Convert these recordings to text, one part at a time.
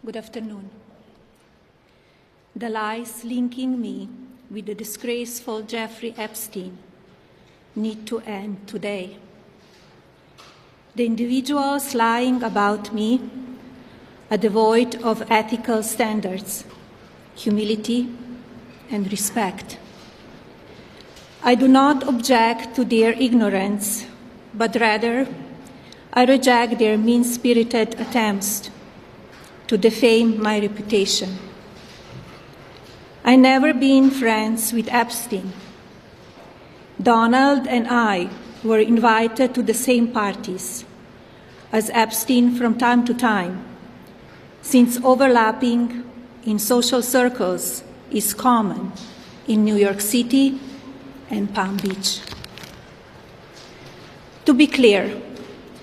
Good afternoon. The lies linking me with the disgraceful Jeffrey Epstein need to end today. The individuals lying about me are devoid of ethical standards, humility, and respect. I do not object to their ignorance, but rather I reject their mean-spirited attempts to defame my reputation. I never been friends with Epstein. Donald and I were invited to the same parties as Epstein from time to time, since overlapping in social circles is common in New York City and Palm Beach. To be clear,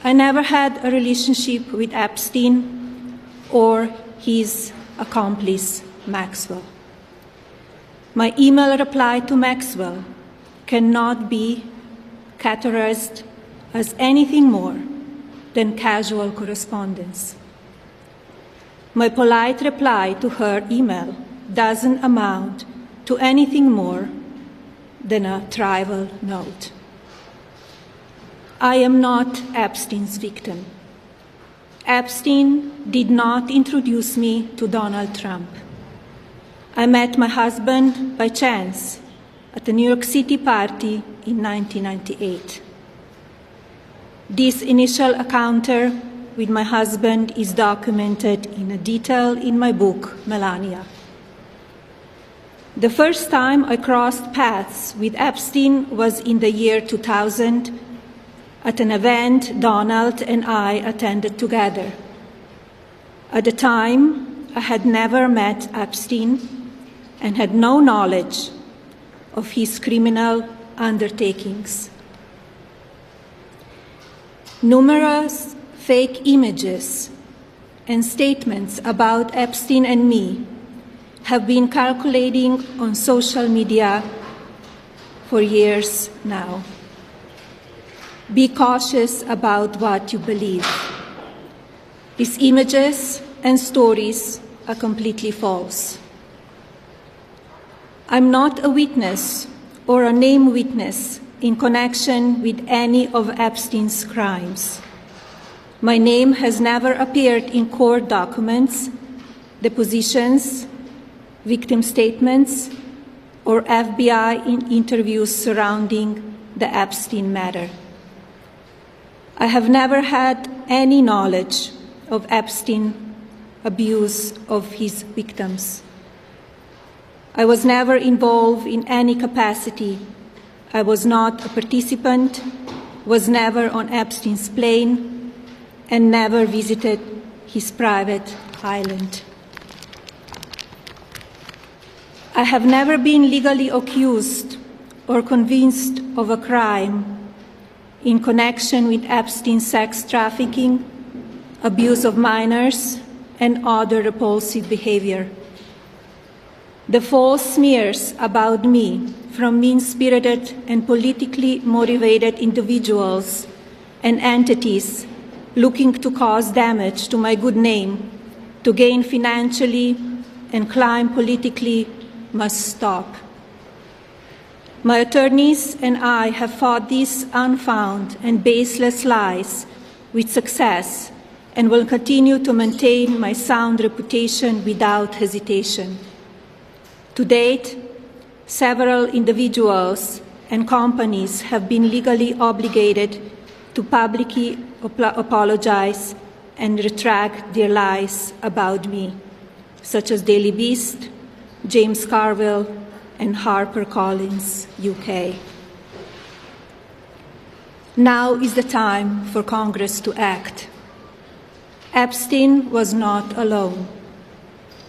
I never had a relationship with Epstein or his accomplice, Maxwell. My email reply to Maxwell cannot be categorized as anything more than casual correspondence. My polite reply to her email doesn't amount to anything more than a trivial note. I am not Epstein's victim. Epstein did not introduce me to Donald Trump. I met my husband by chance at a New York City party in 1998. This initial encounter with my husband is documented in detail in my book, Melania. The first time I crossed paths with Epstein was in the year 2000 at an event Donald and I attended together. At the time, I had never met Epstein and had no knowledge of his criminal undertakings. Numerous fake images and statements about Epstein and me have been circulating on social media for years now. Be cautious about what you believe. These images and stories are completely false. I'm not a witness or a named witness in connection with any of Epstein's crimes. My name has never appeared in court documents, depositions, victim statements, or FBI interviews surrounding the Epstein matter. I have never had any knowledge of Epstein's abuse of his victims. I was never involved in any capacity. I was not a participant, was never on Epstein's plane, and never visited his private island. I have never been legally accused or convinced of a crime in connection with Epstein's sex trafficking, abuse of minors, and other repulsive behavior. The false smears about me from mean-spirited and politically motivated individuals and entities looking to cause damage to my good name, to gain financially and climb politically, must stop. My attorneys and I have fought these unfounded and baseless lies with success and will continue to maintain my sound reputation without hesitation. To date, several individuals and companies have been legally obligated to publicly apologize and retract their lies about me, such as Daily Beast, James Carville, and HarperCollins, UK. Now is the time for Congress to act. Epstein was not alone.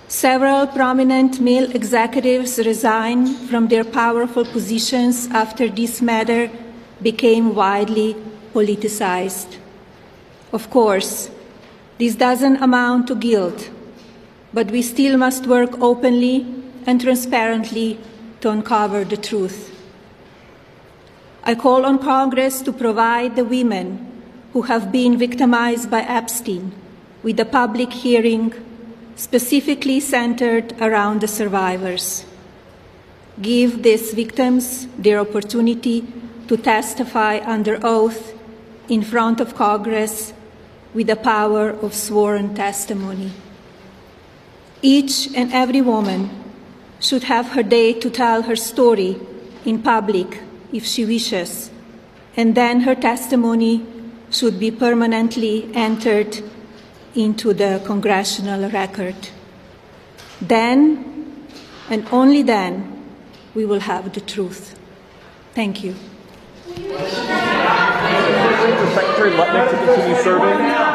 Several prominent male executives resigned from their powerful positions after this matter became widely politicized. Of course, this doesn't amount to guilt, but we still must work openly and transparently to uncover the truth. I call on Congress to provide the women who have been victimized by Epstein with a public hearing specifically centered around the survivors. Give these victims their opportunity to testify under oath in front of Congress with the power of sworn testimony. Each and every woman should have her day to tell her story in public if she wishes, and then her testimony should be permanently entered into the congressional record. Then, and only then, we will have the truth. Thank you. For Secretary Lutnick to continue serving.